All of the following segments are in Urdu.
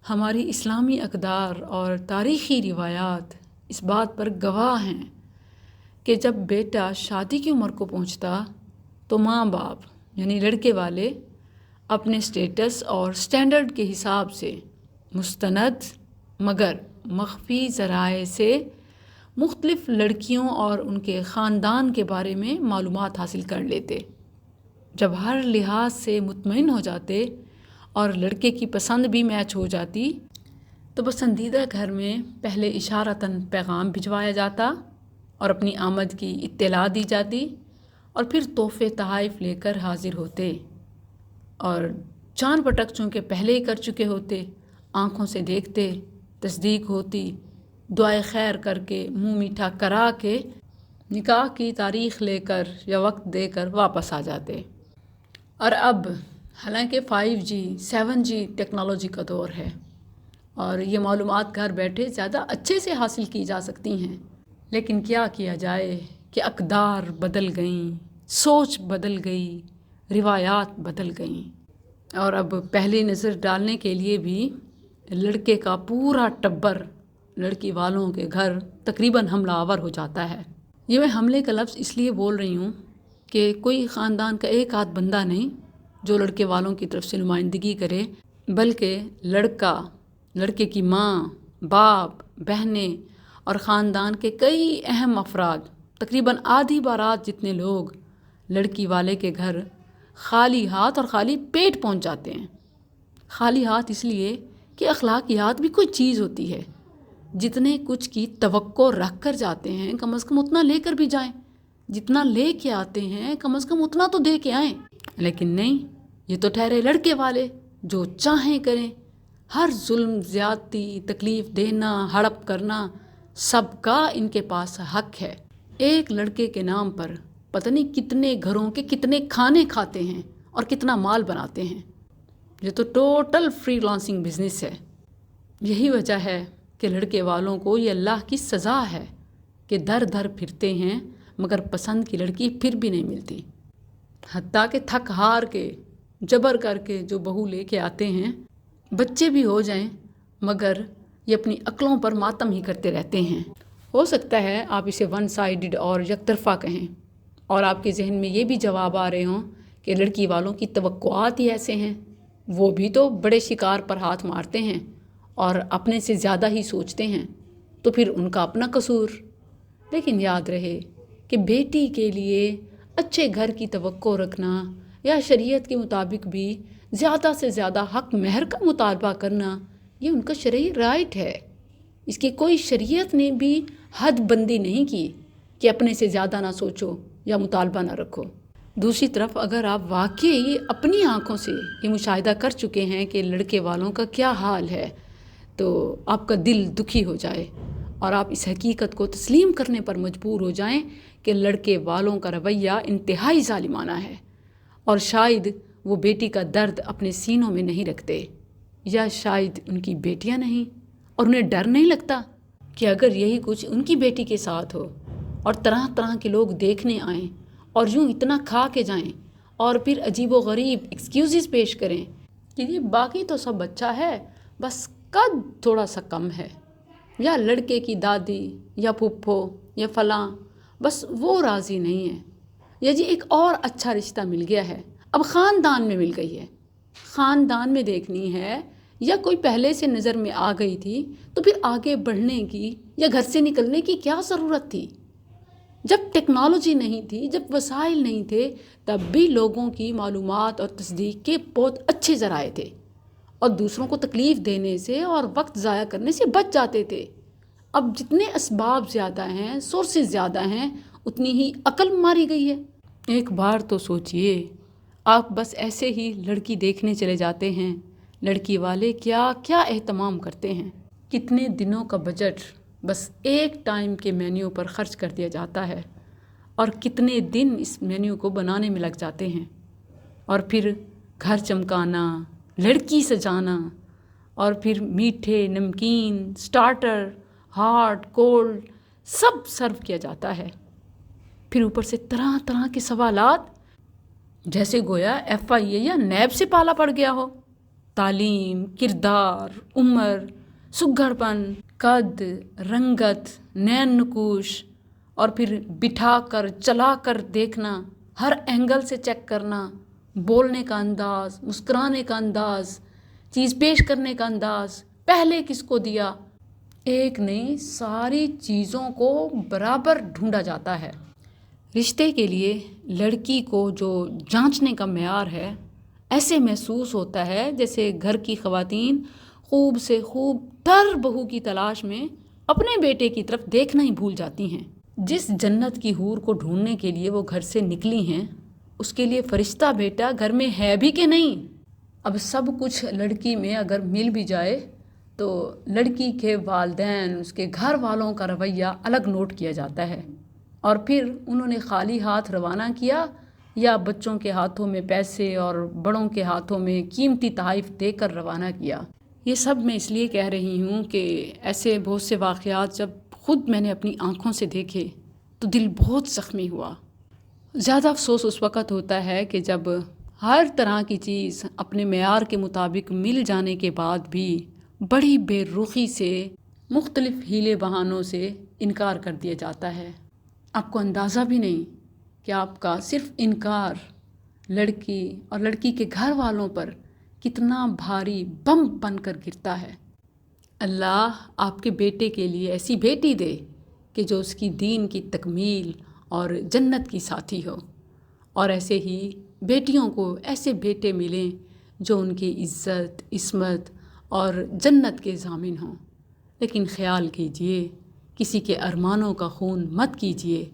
ہماری اسلامی اقدار اور تاریخی روایات اس بات پر گواہ ہیں کہ جب بیٹا شادی کی عمر کو پہنچتا تو ماں باپ یعنی لڑکے والے اپنے سٹیٹس اور سٹینڈرڈ کے حساب سے مستند مگر مخفی ذرائع سے مختلف لڑکیوں اور ان کے خاندان کے بارے میں معلومات حاصل کر لیتے۔ جب ہر لحاظ سے مطمئن ہو جاتے اور لڑکے کی پسند بھی میچ ہو جاتی تو پسندیدہ گھر میں پہلے اشارتاً پیغام بھجوایا جاتا اور اپنی آمد کی اطلاع دی جاتی اور پھر تحفے تحائف لے کر حاضر ہوتے اور چاند پٹک چونکہ پہلے ہی کر چکے ہوتے، آنکھوں سے دیکھتے، تصدیق ہوتی، دعائے خیر کر کے منہ میٹھا کرا کے نکاح کی تاریخ لے کر یا وقت دے کر واپس آ جاتے۔ اور اب حالانکہ 5G 7G ٹیکنالوجی کا دور ہے اور یہ معلومات گھر بیٹھے زیادہ اچھے سے حاصل کی جا سکتی ہیں، لیکن کیا جائے کہ اقدار بدل گئیں، سوچ بدل گئی، روایات بدل گئیں اور اب پہلی نظر ڈالنے کے لیے بھی لڑکے کا پورا ٹبر لڑکی والوں کے گھر تقریباً حملہ آور ہو جاتا ہے۔ یہ میں حملے کا لفظ اس لیے بول رہی ہوں کہ کوئی خاندان کا ایک آدھ بندہ نہیں جو لڑکے والوں کی طرف سے نمائندگی کرے، بلکہ لڑکا، لڑکے کی ماں، باپ، بہنیں اور خاندان کے کئی اہم افراد، تقریباً آدھی بارات جتنے لوگ لڑکی والے کے گھر خالی ہاتھ اور خالی پیٹ پہنچ جاتے ہیں۔ خالی ہاتھ اس لیے کہ اخلاقیات بھی کوئی چیز ہوتی ہے، جتنے کچھ کی توقع رکھ کر جاتے ہیں کم از کم اتنا لے کر بھی جائیں، جتنا لے کے آتے ہیں کم از کم اتنا تو دے کے آئیں، لیکن نہیں، یہ تو ٹھہرے لڑکے والے جو چاہیں کریں، ہر ظلم، زیادتی، تکلیف دینا، ہڑپ کرنا، سب کا ان کے پاس حق ہے۔ ایک لڑکے کے نام پر پتہ نہیں کتنے گھروں کے کتنے کھانے کھاتے ہیں اور کتنا مال بناتے ہیں۔ یہ تو ٹوٹل فری لانسنگ بزنس ہے۔ یہی وجہ ہے کہ لڑکے والوں کو یہ اللہ کی سزا ہے کہ در در پھرتے ہیں مگر پسند کی لڑکی پھر بھی نہیں ملتی، حتیٰ کہ تھک ہار کے جبر کر کے جو بہو لے کے آتے ہیں، بچے بھی ہو جائیں مگر یہ اپنی عقلوں پر ماتم ہی کرتے رہتے ہیں۔ ہو سکتا ہے آپ اسے ون سائیڈڈ اور یک طرفہ کہیں اور آپ کے ذہن میں یہ بھی جواب آ رہے ہوں کہ لڑکی والوں کی توقعات ہی ایسے ہیں، وہ بھی تو بڑے شکار پر ہاتھ مارتے ہیں اور اپنے سے زیادہ ہی سوچتے ہیں، تو پھر ان کا اپنا قصور۔ لیکن یاد رہے کہ بیٹی کے لیے اچھے گھر کی توقع رکھنا یا شریعت کے مطابق بھی زیادہ سے زیادہ حق مہر کا مطالبہ کرنا یہ ان کا شرعی رائٹ ہے۔ اس کی کوئی شریعت نے بھی حد بندی نہیں کی کہ اپنے سے زیادہ نہ سوچو یا مطالبہ نہ رکھو۔ دوسری طرف اگر آپ واقعی اپنی آنکھوں سے یہ مشاہدہ کر چکے ہیں کہ لڑکے والوں کا کیا حال ہے تو آپ کا دل دکھی ہو جائے اور آپ اس حقیقت کو تسلیم کرنے پر مجبور ہو جائیں کہ لڑکے والوں کا رویہ انتہائی ظالمانہ ہے اور شاید وہ بیٹی کا درد اپنے سینوں میں نہیں رکھتے، یا شاید ان کی بیٹیاں نہیں اور انہیں ڈر نہیں لگتا کہ اگر یہی کچھ ان کی بیٹی کے ساتھ ہو اور طرح طرح کے لوگ دیکھنے آئیں اور یوں اتنا کھا کے جائیں اور پھر عجیب و غریب ایکسکیوزز پیش کریں کہ یہ باقی تو سب اچھا ہے، بس قد تھوڑا سا کم ہے، یا لڑکے کی دادی یا پھپھو یا فلاں بس وہ راضی نہیں ہے، یا جی ایک اور اچھا رشتہ مل گیا ہے، اب خاندان میں مل گئی ہے، خاندان میں دیکھنی ہے، یا کوئی پہلے سے نظر میں آ گئی تھی تو پھر آگے بڑھنے کی یا گھر سے نکلنے کی کیا ضرورت تھی؟ جب ٹیکنالوجی نہیں تھی، جب وسائل نہیں تھے، تب بھی لوگوں کی معلومات اور تصدیق کے بہت اچھے ذرائع تھے اور دوسروں کو تکلیف دینے سے اور وقت ضائع کرنے سے بچ جاتے تھے۔ اب جتنے اسباب زیادہ ہیں، سورسز زیادہ ہیں، اتنی ہی عقل ماری گئی ہے۔ ایک بار تو سوچئے، آپ بس ایسے ہی لڑکی دیکھنے چلے جاتے ہیں، لڑکی والے کیا کیا اہتمام کرتے ہیں، کتنے دنوں کا بجٹ بس ایک ٹائم کے مینیو پر خرچ کر دیا جاتا ہے اور کتنے دن اس مینیو کو بنانے میں لگ جاتے ہیں، اور پھر گھر چمکانا، لڑکی سجانا، اور پھر میٹھے، نمکین، سٹارٹر، ہاٹ، کولڈ سب سرو کیا جاتا ہے، پھر اوپر سے طرح طرح کے سوالات جیسے گویا FIA یا نیب سے پالا پڑ گیا ہو۔ تعلیم، کردار، عمر، سگڑ پن، قد، رنگت، نین نکوش، اور پھر بٹھا کر چلا کر دیکھنا، ہر اینگل سے چیک کرنا، بولنے کا انداز، مسکرانے کا انداز، چیز پیش کرنے کا انداز، پہلے کس کو دیا، ایک نہیں ساری چیزوں کو برابر ڈھونڈا جاتا ہے۔ رشتے کے لیے لڑکی کو جو جانچنے کا معیار ہے، ایسے محسوس ہوتا ہے جیسے گھر کی خواتین خوب سے خوب تر بہو کی تلاش میں اپنے بیٹے کی طرف دیکھنا ہی بھول جاتی ہیں۔ جس جنت کی حور کو ڈھونڈنے کے لیے وہ گھر سے نکلی ہیں، اس کے لیے فرشتہ بیٹا گھر میں ہے بھی کہ نہیں؟ اب سب کچھ لڑکی میں اگر مل بھی جائے تو لڑکی کے والدین، اس کے گھر والوں کا رویہ الگ نوٹ کیا جاتا ہے، اور پھر انہوں نے خالی ہاتھ روانہ کیا یا بچوں کے ہاتھوں میں پیسے اور بڑوں کے ہاتھوں میں قیمتی تحائف دے کر روانہ کیا۔ یہ سب میں اس لیے کہہ رہی ہوں کہ ایسے بہت سے واقعات جب خود میں نے اپنی آنکھوں سے دیکھے تو دل بہت زخمی ہوا۔ زیادہ افسوس اس وقت ہوتا ہے کہ جب ہر طرح کی چیز اپنے معیار کے مطابق مل جانے کے بعد بھی بڑی بے رخی سے، مختلف ہیلے بہانوں سے انکار کر دیا جاتا ہے۔ آپ کو اندازہ بھی نہیں کہ آپ کا صرف انکار لڑکی اور لڑکی کے گھر والوں پر کتنا بھاری بم بن کر گرتا ہے۔ اللہ آپ کے بیٹے کے لیے ایسی بیٹی دے کہ جو اس کی دین کی تکمیل اور جنت کی ساتھی ہو، اور ایسے ہی بیٹیوں کو ایسے بیٹے ملیں جو ان کی عزت، عصمت اور جنت کے ضامن ہوں۔ لیکن خیال کیجئے، کسی کے ارمانوں کا خون مت کیجئے،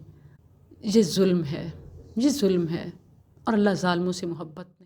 یہ ظلم ہے، یہ ظلم ہے، اور اللہ ظالموں سے محبت